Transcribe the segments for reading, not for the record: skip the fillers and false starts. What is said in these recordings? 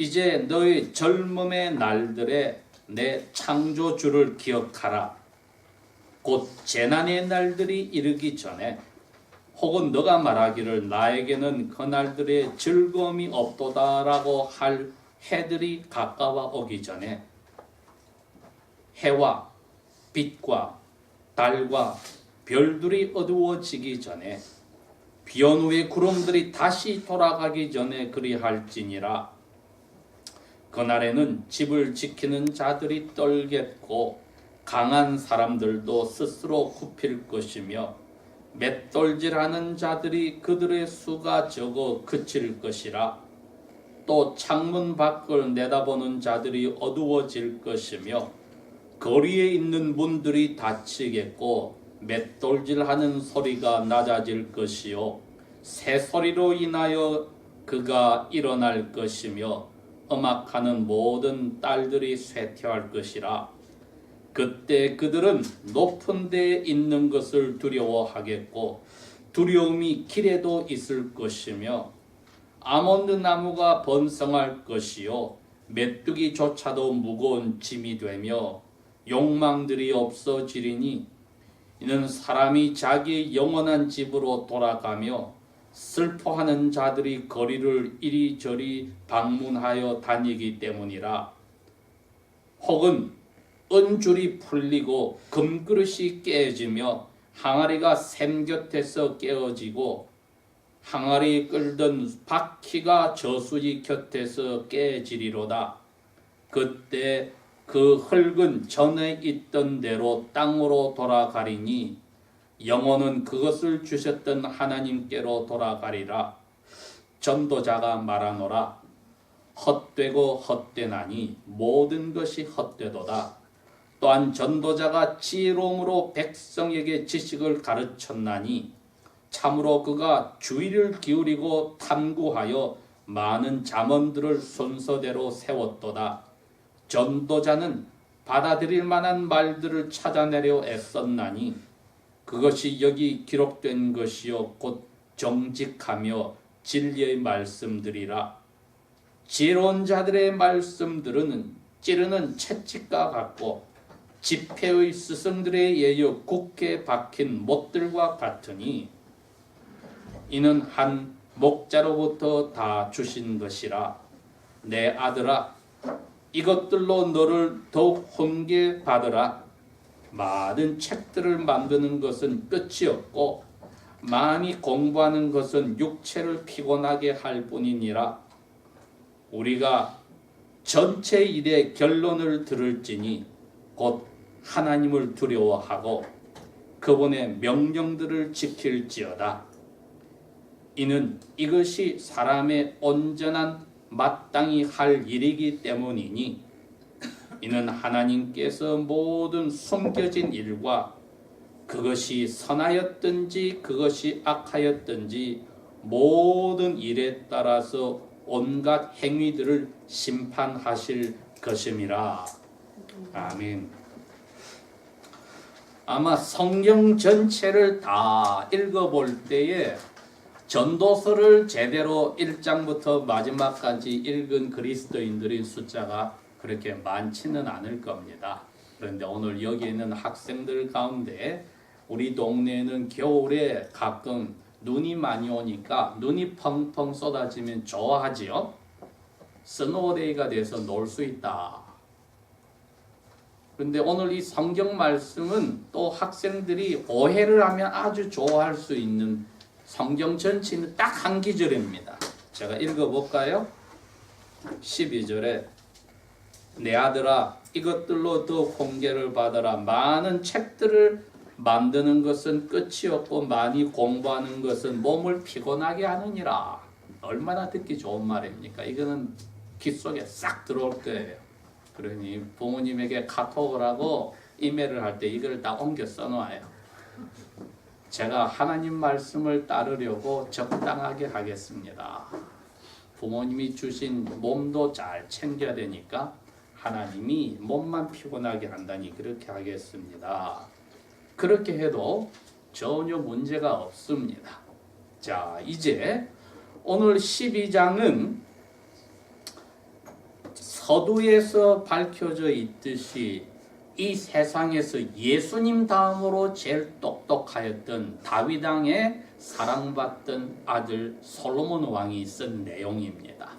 이제 너의 젊음의 날들에 내 창조주를 기억하라. 곧 재난의 날들이 이르기 전에 혹은 너가 말하기를 나에게는 그 날들에 즐거움이 없도다라고 할 해들이 가까워 오기 전에 해와 빛과 달과 별들이 어두워지기 전에 비온 후에 구름들이 다시 돌아가기 전에 그리할지니라. 그날에는 집을 지키는 자들이 떨겠고 강한 사람들도 스스로 굽힐 것이며 맷돌질하는 자들이 그들의 수가 적어 그칠 것이라. 또 창문 밖을 내다보는 자들이 어두워질 것이며 거리에 있는 문들이 닫히겠고 맷돌질하는 소리가 낮아질 것이요 새소리로 인하여 그가 일어날 것이며 음악하는 모든 딸들이 쇠퇴할 것이라. 그때 그들은 높은 데에 있는 것을 두려워하겠고 두려움이 길에도 있을 것이며 아몬드 나무가 번성할 것이요 메뚜기조차도 무거운 짐이 되며 욕망들이 없어지리니 이는 사람이 자기의 영원한 집으로 돌아가며 슬퍼하는 자들이 거리를 이리저리 방문하여 다니기 때문이라. 혹은 은줄이 풀리고 금그릇이 깨지며 항아리가 샘 곁에서 깨어지고 항아리 끌던 바퀴가 저수지 곁에서 깨지리로다. 그때 그 흙은 전에 있던 대로 땅으로 돌아가리니 영혼은 그것을 주셨던 하나님께로 돌아가리라. 전도자가 말하노라. 헛되고 헛되나니 모든 것이 헛되도다. 또한 전도자가 지혜로움으로 백성에게 지식을 가르쳤나니 참으로 그가 주의를 기울이고 탐구하여 많은 잠언들을 순서대로 세웠도다. 전도자는 받아들일 만한 말들을 찾아내려 애썼나니 그것이 여기 기록된 것이요 곧 정직하며 진리의 말씀들이라. 지혜로운 자들의 말씀들은 찌르는 채찍과 같고 지폐의 스승들의 예여 굳게 박힌 못들과 같으니 이는 한 목자로부터 다 주신 것이라. 내 아들아 이것들로 너를 더욱 훈계 받으라. 많은 책들을 만드는 것은 끝이 없고 많이 공부하는 것은 육체를 피곤하게 할 뿐이니라. 우리가 전체 일의 결론을 들을지니 곧 하나님을 두려워하고 그분의 명령들을 지킬지어다. 이는 이것이 사람의 온전한 마땅히 할 일이기 때문이니 이는 하나님께서 모든 숨겨진 일과 그것이 선하였든지 그것이 악하였든지 모든 일에 따라서 온갖 행위들을 심판하실 것임이라. 아멘. 아마 성경 전체를 다 읽어볼 때에 전도서를 제대로 1장부터 마지막까지 읽은 그리스도인들의 숫자가 그렇게 많지는 않을 겁니다. 그런데 오늘 여기 있는 학생들 가운데 우리 동네에는 겨울에 가끔 눈이 많이 오니까 눈이 펑펑 쏟아지면 좋아하지요. 스노우데이가 돼서 놀 수 있다. 그런데 오늘 이 성경 말씀은 또 학생들이 오해를 하면 아주 좋아할 수 있는 성경 전체는 딱 한 기절입니다. 제가 읽어볼까요? 12절에 내 아들아 이것들로 더 공개를 받아라. 많은 책들을 만드는 것은 끝이 없고 많이 공부하는 것은 몸을 피곤하게 하느니라. 얼마나 듣기 좋은 말입니까? 이거는 귀 속에 싹 들어올 거예요. 그러니 부모님에게 카톡을 하고 이메일을 할 때 이걸 다 옮겨 써놓아요. 제가 하나님 말씀을 따르려고 적당하게 하겠습니다. 부모님이 주신 몸도 잘 챙겨야 되니까 하나님이 몸만 피곤하게 한다니 그렇게 하겠습니다. 그렇게 해도 전혀 문제가 없습니다. 자, 이제 오늘 12장은 서두에서 밝혀져 있듯이 이 세상에서 예수님 다음으로 제일 똑똑하였던 다윗 왕의 사랑받던 아들 솔로몬 왕이 쓴 내용입니다.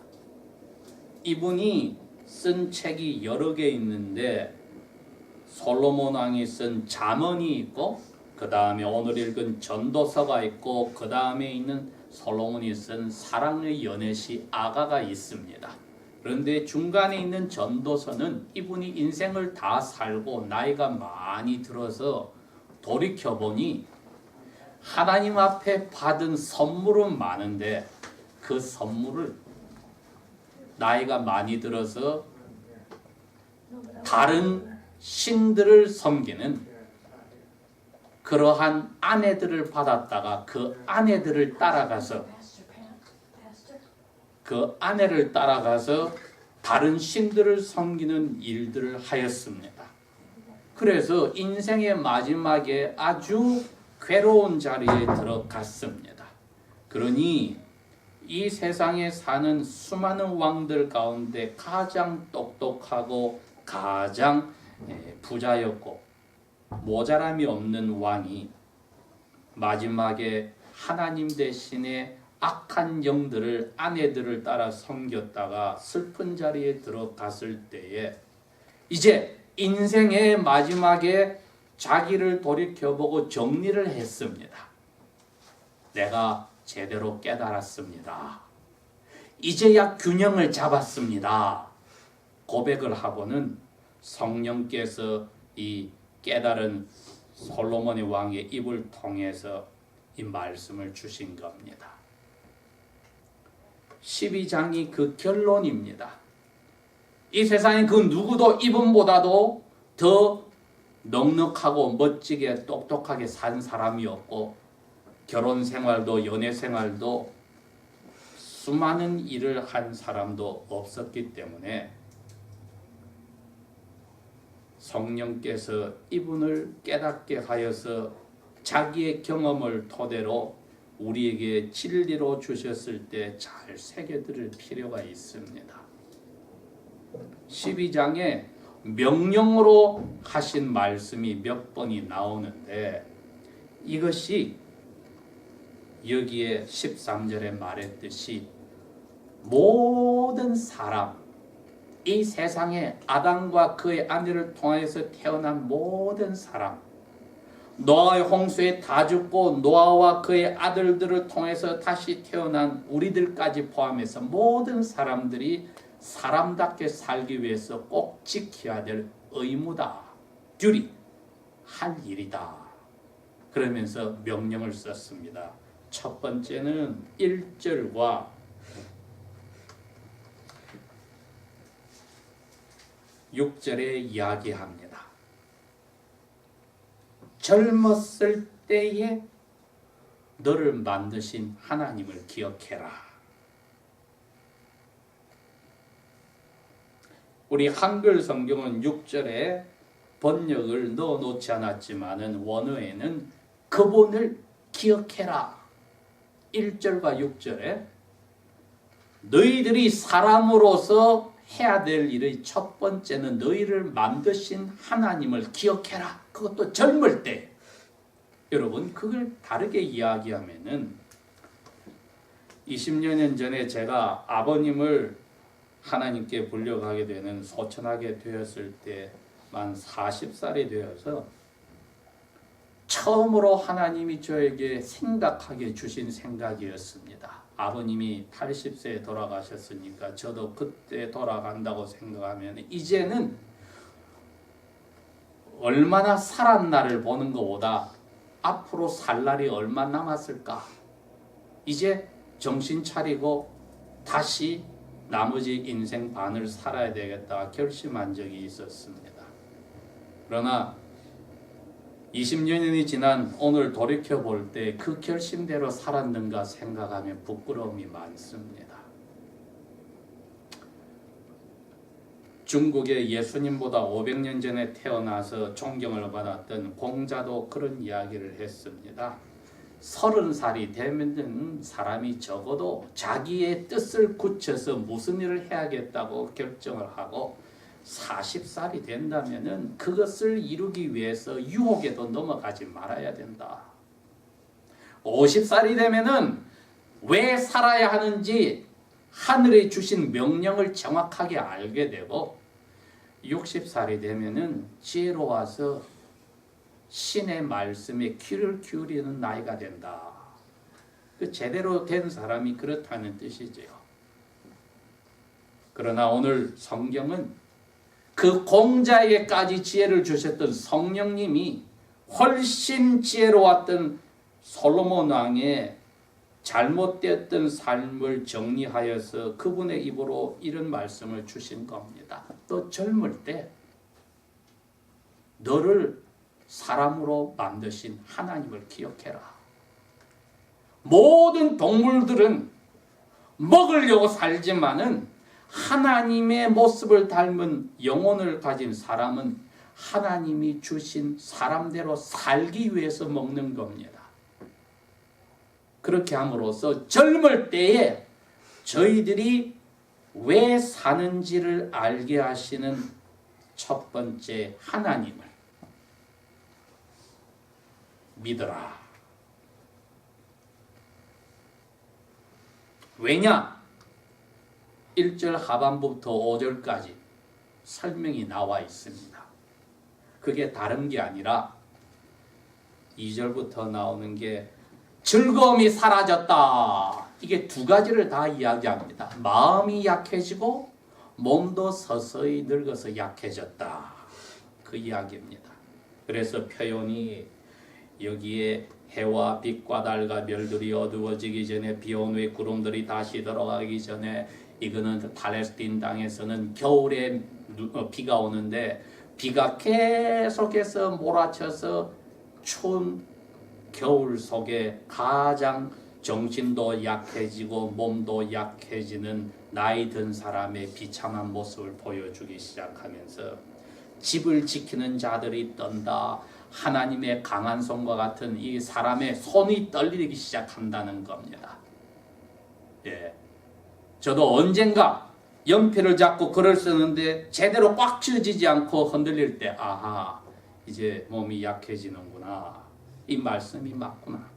이분이 쓴 책이 여러 개 있는데 솔로몬 왕이 쓴 잠언이 있고 그 다음에 오늘 읽은 전도서가 있고 그 다음에 있는 솔로몬이 쓴 사랑의 연애시 아가가 있습니다. 그런데 중간에 있는 전도서는 이분이 인생을 다 살고 나이가 많이 들어서 돌이켜보니 하나님 앞에 받은 선물은 많은데 그 선물을 나이가 많이 들어서 다른 신들을 섬기는 그러한 아내들을 받았다가 그 아내들을 따라가서 그 아내를 따라가서 다른 신들을 섬기는 일들을 하였습니다. 그래서 인생의 마지막에 아주 괴로운 자리에 들어갔습니다. 그러니 이 세상에 사는 수많은 왕들 가운데 가장 똑똑하고 가장 부자였고 모자람이 없는 왕이 마지막에 하나님 대신에 악한 영들을 아내들을 따라 섬겼다가 슬픈 자리에 들어갔을 때에 이제 인생의 마지막에 자기를 돌이켜보고 정리를 했습니다. 내가 제대로 깨달았습니다. 이제야 균형을 잡았습니다. 고백을 하고는 성령께서 이 깨달은 솔로몬의 왕의 입을 통해서 이 말씀을 주신 겁니다. 12장이 그 결론입니다. 이 세상에 그 누구도 이분보다도 더 넉넉하고 멋지게 똑똑하게 산 사람이 없고 결혼 생활도 연애 생활도 수많은 일을 한 사람도 없었기 때문에 성령께서 이분을 깨닫게 하여서 자기의 경험을 토대로 우리에게 진리로 주셨을 때 잘 새겨들을 필요가 있습니다. 12장에 명령으로 하신 말씀이 몇 번이 나오는데 이것이 여기에 13절에 말했듯이 모든 사람, 이 세상에 아담과 그의 아내를 통해서 태어난 모든 사람, 노아의 홍수에 다 죽고 노아와 그의 아들들을 통해서 다시 태어난 우리들까지 포함해서 모든 사람들이 사람답게 살기 위해서 꼭 지켜야 될 의무다, 듀리, 할 일이다. 그러면서 명령을 썼습니다. 첫 번째는 1절과 6절에 이야기합니다. 젊었을 때에 너를 만드신 하나님을 기억해라. 우리 한글 성경은 6절에 번역을 넣어놓지 않았지만은 원어에는 그분을 기억해라. 1절과 6절에 너희들이 사람으로서 해야 될 일의 첫 번째는 너희를 만드신 하나님을 기억해라. 그것도 젊을 때. 여러분 그걸 다르게 이야기하면은 20여 년 전에 제가 아버님을 하나님께 불려가게 되는 소천하게 되었을 때만 40살이 되어서 처음으로 하나님이 저에게 생각하게 주신 생각이었습니다. 아버님이 80세에 돌아가셨으니까 저도 그때 돌아간다고 생각하면 이제는 얼마나 살았나를 보는 것보다 앞으로 살 날이 얼마 남았을까? 이제 정신 차리고 다시 나머지 인생 반을 살아야 되겠다 결심한 적이 있었습니다. 그러나 20여 년이 지난 오늘 돌이켜볼 때 그 결심대로 살았는가 생각하면 부끄러움이 많습니다. 중국에 예수님보다 500년 전에 태어나서 존경을 받았던 공자도 그런 이야기를 했습니다. 30살이 되면 사람이 적어도 자기의 뜻을 굳혀서 무슨 일을 해야겠다고 결정을 하고 40살이 된다면은 그것을 이루기 위해서 유혹에도 넘어가지 말아야 된다. 50살이 되면은 왜 살아야 하는지 하늘에 주신 명령을 정확하게 알게 되고 60살이 되면은 지혜로워서 신의 말씀에 귀를 기울이는 나이가 된다. 그 제대로 된 사람이 그렇다는 뜻이지요. 그러나 오늘 성경은 그 공자에게까지 지혜를 주셨던 성령님이 훨씬 지혜로웠던 솔로몬 왕의 잘못되었던 삶을 정리하여서 그분의 입으로 이런 말씀을 주신 겁니다. 또 젊을 때 너를 사람으로 만드신 하나님을 기억해라. 모든 동물들은 먹으려고 살지만은 하나님의 모습을 닮은 영혼을 가진 사람은 하나님이 주신 사람대로 살기 위해서 먹는 겁니다. 그렇게 함으로써 젊을 때에 저희들이 왜 사는지를 알게 하시는 첫 번째 하나님을 믿어라. 왜냐? 1절 하반부터 5절까지 설명이 나와 있습니다. 그게 다른 게 아니라 2절부터 나오는 게 즐거움이 사라졌다. 이게 두 가지를 다 이야기합니다. 마음이 약해지고 몸도 서서히 늙어서 약해졌다. 그 이야기입니다. 그래서 표현이 여기에 해와 빛과 달과 별들이 어두워지기 전에 비온 후에 구름들이 다시 들어가기 전에 이거는 팔레스틴 땅에서는 겨울에 비가 오는데 비가 계속해서 몰아쳐서 추운 겨울 속에 가장 정신도 약해지고 몸도 약해지는 나이 든 사람의 비참한 모습을 보여주기 시작하면서 집을 지키는 자들이 떤다. 하나님의 강한 손과 같은 이 사람의 손이 떨리기 시작한다는 겁니다. 예. 저도 언젠가 연필을 잡고 글을 쓰는데 제대로 꽉 쥐어지지 않고 흔들릴 때 아하, 이제 몸이 약해지는구나. 이 말씀이 맞구나.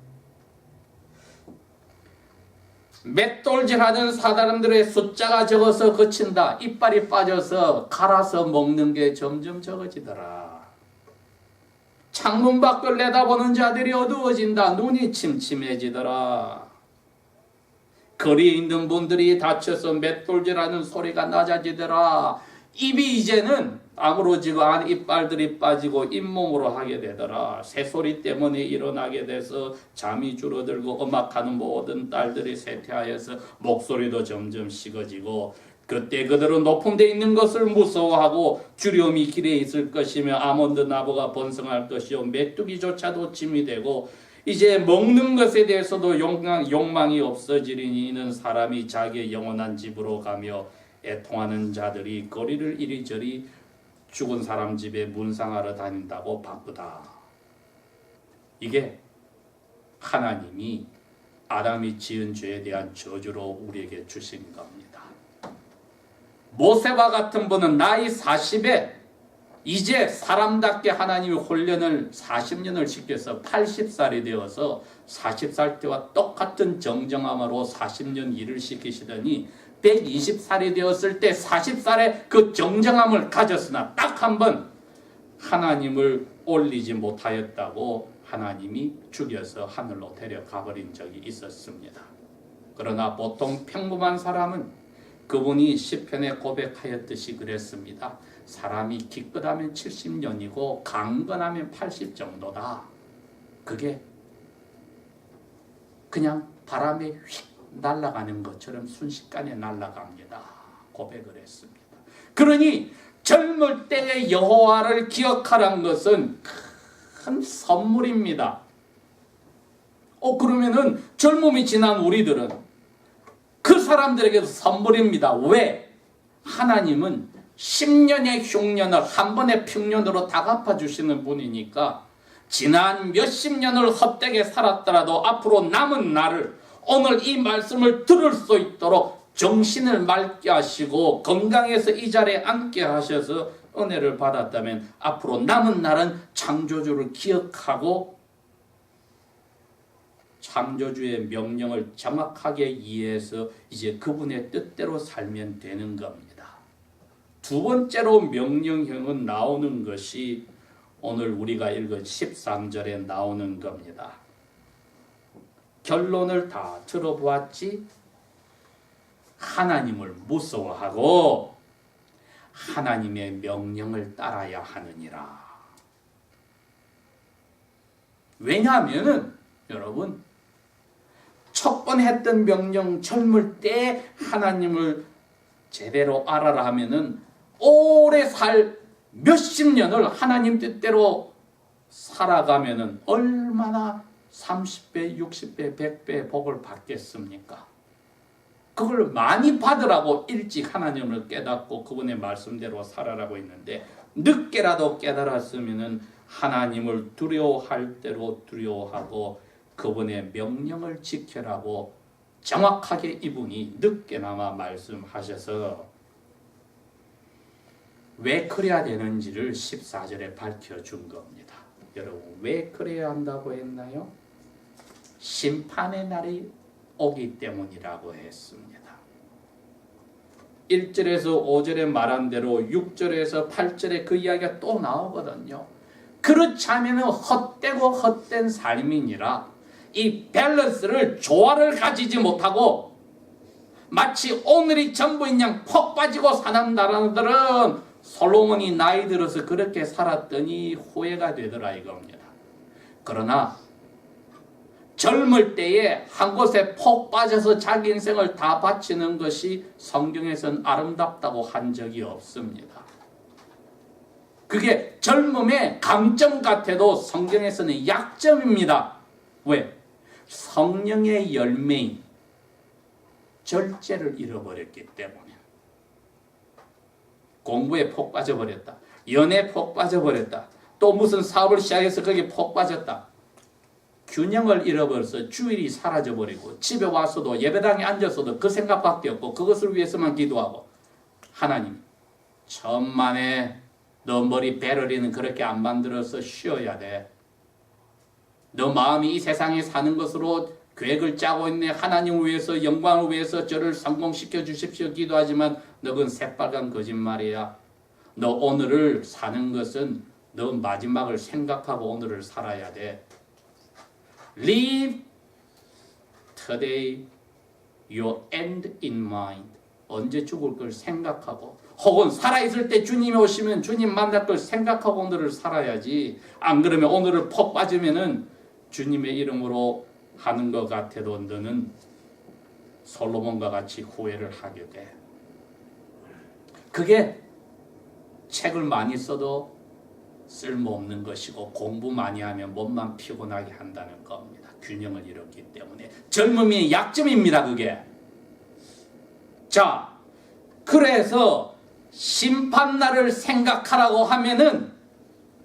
맷돌질하는 사람들의 숫자가 적어서 그친다. 이빨이 빠져서 갈아서 먹는 게 점점 적어지더라. 창문 밖을 내다보는 자들이 어두워진다. 눈이 침침해지더라. 거리에 있는 분들이 다쳐서 맷돌질하는 소리가 낮아지더라. 입이 이제는 아무러지고 안 이빨들이 빠지고 잇몸으로 하게 되더라. 새소리 때문에 일어나게 돼서 잠이 줄어들고 음악하는 모든 딸들이 쇠퇴하여서 목소리도 점점 식어지고 그때 그들은 높은 데 있는 것을 무서워하고 두려움이 길에 있을 것이며 아몬드 나무가 번성할 것이요 메뚜기조차도 짐이 되고 이제 먹는 것에 대해서도 욕망이 없어지리니 이는 사람이 자기의 영원한 집으로 가며 애통하는 자들이 거리를 이리저리 죽은 사람 집에 문상하러 다닌다고 바쁘다. 이게 하나님이 아담이 지은 죄에 대한 저주로 우리에게 주신 겁니다. 모세와 같은 분은 나이 40에 이제 사람답게 하나님의 훈련을 40년을 시켜서 80살이 되어서 40살 때와 똑같은 정정함으로 40년 일을 시키시더니 120살이 되었을 때 40살에 그 정정함을 가졌으나 딱 한 번 하나님을 올리지 못하였다고 하나님이 죽여서 하늘로 데려가 버린 적이 있었습니다. 그러나 보통 평범한 사람은 그분이 시편에 고백하였듯이 그랬습니다. 사람이 기껏하면 70년이고 강건하면 80 정도다. 그게 그냥 바람에 휙 날아가는 것처럼 순식간에 날아갑니다. 고백을 했습니다. 그러니 젊을 때의 여호와를 기억하라는 것은 큰 선물입니다. 그러면은 젊음이 지난 우리들은 그 사람들에게도 선물입니다. 왜? 하나님은 10년의 흉년을 한 번의 평년으로 다 갚아주시는 분이니까 지난 몇십 년을 헛되게 살았더라도 앞으로 남은 날을 오늘 이 말씀을 들을 수 있도록 정신을 맑게 하시고 건강해서 이 자리에 앉게 하셔서 은혜를 받았다면 앞으로 남은 날은 창조주를 기억하고 창조주의 명령을 정확하게 이해해서 이제 그분의 뜻대로 살면 되는 겁니다. 두 번째로 명령형은 나오는 것이 오늘 우리가 읽은 13절에 나오는 겁니다. 결론을 다 들어보았지? 하나님을 무서워하고 하나님의 명령을 따라야 하느니라. 왜냐하면 여러분 첫 번 했던 명령 젊을 때 하나님을 제대로 알아라 하면은 오래 살 몇십 년을 하나님 뜻대로 살아가면은 얼마나 30배, 60배, 100배 복을 받겠습니까? 그걸 많이 받으라고 일찍 하나님을 깨닫고 그분의 말씀대로 살아라고 했는데 늦게라도 깨달았으면은 하나님을 두려워할 대로 두려워하고 그분의 명령을 지켜라고 정확하게 이분이 늦게나마 말씀하셔서 왜 그래야 되는지를 14절에 밝혀준 겁니다. 여러분 왜 그래야 한다고 했나요? 심판의 날이 오기 때문이라고 했습니다. 1절에서 5절에 말한 대로 6절에서 8절에 그 이야기가 또 나오거든요. 그렇지 않으면 헛되고 헛된 삶이니라. 이 밸런스를 조화를 가지지 못하고 마치 오늘이 전부인 양 폭 빠지고 사는 나라들은 솔로몬이 나이 들어서 그렇게 살았더니 후회가 되더라 이겁니다. 그러나 젊을 때에 한 곳에 폭 빠져서 자기 인생을 다 바치는 것이 성경에서는 아름답다고 한 적이 없습니다. 그게 젊음의 강점 같아도 성경에서는 약점입니다. 왜? 성령의 열매인 절제를 잃어버렸기 때문에. 공부에 폭 빠져버렸다. 연애에 폭 빠져버렸다. 또 무슨 사업을 시작해서 거기에 폭 빠졌다. 균형을 잃어버려서 주일이 사라져버리고 집에 와서도 예배당에 앉아서도 그 생각밖에 없고 그것을 위해서만 기도하고 하나님 천만에 너 머리 배럴이는 그렇게 안 만들어서 쉬어야 돼. 너 마음이 이 세상에 사는 것으로 계획을 짜고 있네. 하나님을 위해서 영광을 위해서 저를 성공시켜 주십시오 기도하지만 너 그건 새빨간 거짓말이야. 너 오늘을 사는 것은 너 마지막을 생각하고 오늘을 살아야 돼. Live today, your end in mind. 언제 죽을 걸 생각하고 혹은 살아있을 때 주님이 오시면 주님 만날 걸 생각하고 오늘을 살아야지. 안 그러면 오늘을 폭 빠지면은 주님의 이름으로 하는 것 같아도 너는 솔로몬과 같이 후회를 하게 돼. 그게 책을 많이 써도 쓸모없는 것이고 공부 많이 하면 몸만 피곤하게 한다는 겁니다. 균형을 잃었기 때문에. 젊음이 약점입니다. 그게. 자, 그래서 심판날을 생각하라고 하면은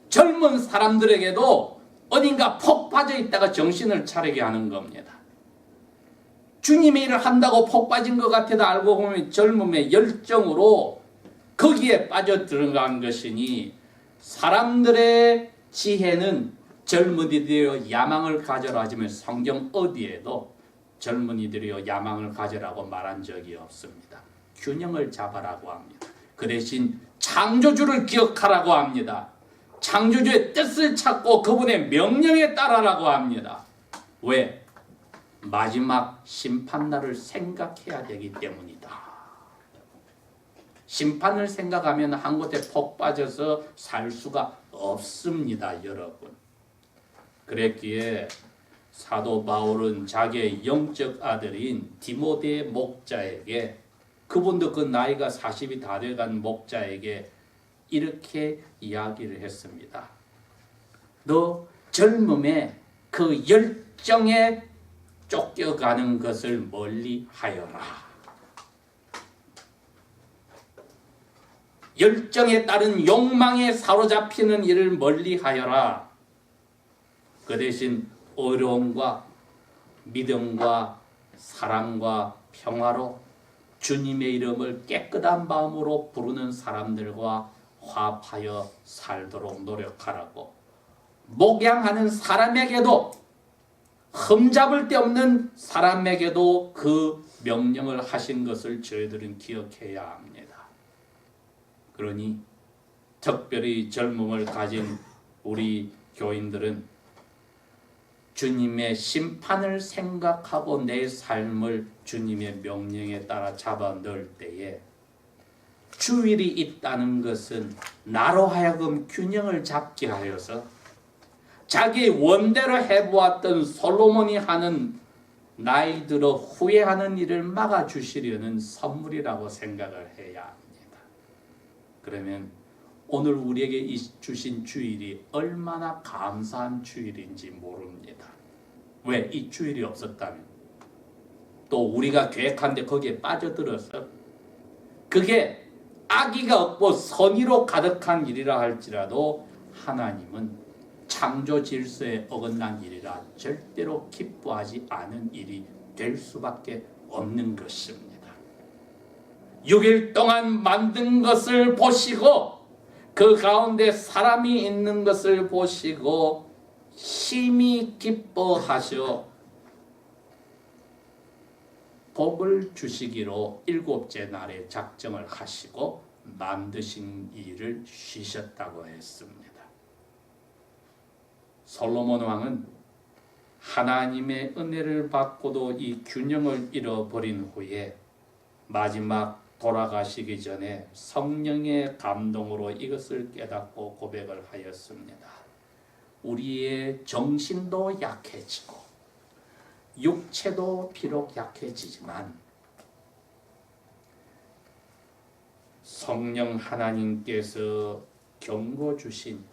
젊은 사람들에게도 어딘가 폭 빠져 있다가 정신을 차리게 하는 겁니다. 주님의 일을 한다고 폭 빠진 것 같아도 알고 보면 젊음의 열정으로 거기에 빠져 들어간 것이니 사람들의 지혜는 젊은이들이여 야망을 가져라 하지만 성경 어디에도 젊은이들이여 야망을 가져라고 말한 적이 없습니다. 균형을 잡아라고 합니다. 그 대신 창조주를 기억하라고 합니다. 창조주의 뜻을 찾고 그분의 명령에 따라라고 합니다. 왜? 마지막 심판날을 생각해야 되기 때문이다. 심판을 생각하면 한 곳에 폭 빠져서 살 수가 없습니다, 여러분. 그랬기에 사도 바울은 자기의 영적 아들인 디모데 목자에게, 그분도 그 나이가 40이 다 돼간 목자에게 이렇게 이야기를 했습니다. 너 젊음에 그 열정에 쫓겨가는 것을 멀리 하여라. 열정에 따른 욕망에 사로잡히는 일을 멀리 하여라. 그 대신 의로움과 믿음과 사랑과 평화로 주님의 이름을 깨끗한 마음으로 부르는 사람들과 화합하여 살도록 노력하라고, 목양하는 사람에게도, 흠잡을 데 없는 사람에게도 그 명령을 하신 것을 저희들은 기억해야 합니다. 그러니 특별히 젊음을 가진 우리 교인들은 주님의 심판을 생각하고 내 삶을 주님의 명령에 따라 잡아 넣을 때에, 주일이 있다는 것은 나로 하여금 균형을 잡게 하여서 자기 원대로 해보았던 솔로몬이 하는 나이 들어 후회하는 일을 막아주시려는 선물이라고 생각을 해야 합니다. 그러면 오늘 우리에게 주신 주일이 얼마나 감사한 주일인지 모릅니다. 왜? 이 주일이 없었다면, 또 우리가 계획한데 거기에 빠져들어서 그게 악의가 없고 선의로 가득한 일이라 할지라도 하나님은 창조 질서에 어긋난 일이라 절대로 기뻐하지 않은 일이 될 수밖에 없는 것입니다. 6일 동안 만든 것을 보시고 그 가운데 사람이 있는 것을 보시고 심히 기뻐하셔 복을 주시기로 7째 날에 작정을 하시고 만드신 일을 쉬셨다고 했습니다. 솔로몬 왕은 하나님의 은혜를 받고도 이 균형을 잃어버린 후에 마지막 돌아가시기 전에 성령의 감동으로 이것을 깨닫고 고백을 하였습니다. 우리의 정신도 약해지고 육체도 비록 약해지지만 성령 하나님께서 경고 주신,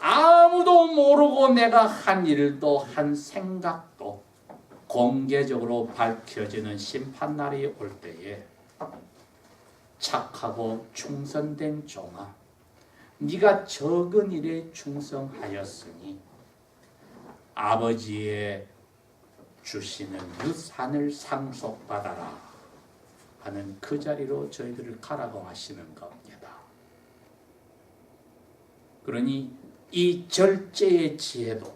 아무도 모르고 내가 한 일도 한 생각도 공개적으로 밝혀지는 심판날이 올 때에 착하고 충성된 종아, 네가 적은 일에 충성하였으니 아버지의 주시는 유산을 상속받아라 하는 그 자리로 저희들을 가라고 하시는 겁니다. 그러니 이 절제의 지혜도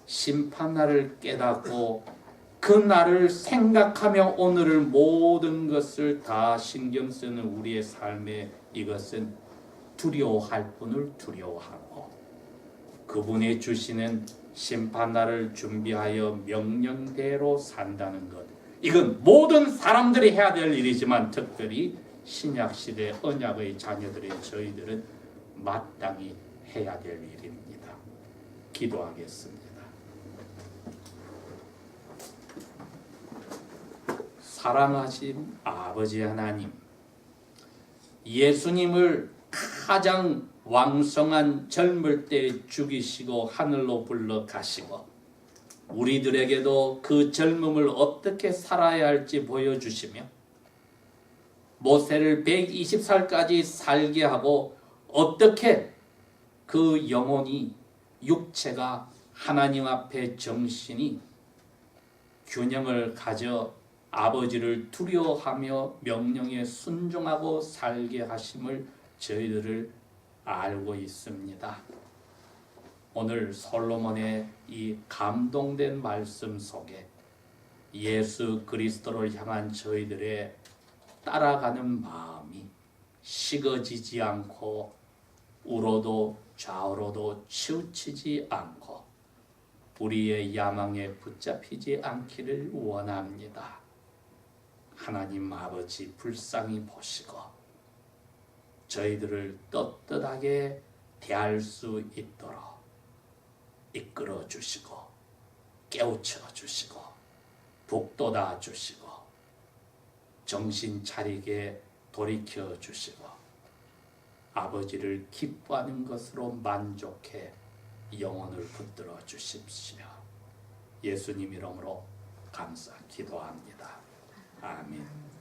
심판날을 깨닫고 그 날을 생각하며 오늘을 모든 것을 다 신경 쓰는 우리의 삶에 이것은 두려워할 분을 두려워하고 그분이 주시는 심판날을 준비하여 명령대로 산다는 것, 이건 모든 사람들이 해야 될 일이지만 특별히 신약시대 언약의 자녀들인 저희들은 마땅히 해야 될 일입니다. 기도하겠습니다. 사랑하신 아버지 하나님, 예수님을 가장 왕성한 젊을 때 죽이시고 하늘로 불러 가시고 우리들에게도 그 젊음을 어떻게 살아야 할지 보여주시며 모세를 120살까지 살게 하고 어떻게 그 영혼이, 육체가 하나님 앞에 정신이 균형을 가져 아버지를 두려워하며 명령에 순종하고 살게 하심을 저희들을 알고 있습니다. 오늘 솔로몬의 이 감동된 말씀 속에 예수 그리스도를 향한 저희들의 따라가는 마음이 식어지지 않고 우로도 좌우로도 치우치지 않고 우리의 야망에 붙잡히지 않기를 원합니다. 하나님 아버지 불쌍히 보시고 저희들을 떳떳하게 대할 수 있도록 이끌어 주시고 깨우쳐 주시고 북돋아 주시고 정신 차리게 돌이켜 주시고 아버지를 기뻐하는 것으로 만족해 영혼을 붙들어 주십시오. 예수님 이름으로 감사 기도합니다. 아멘.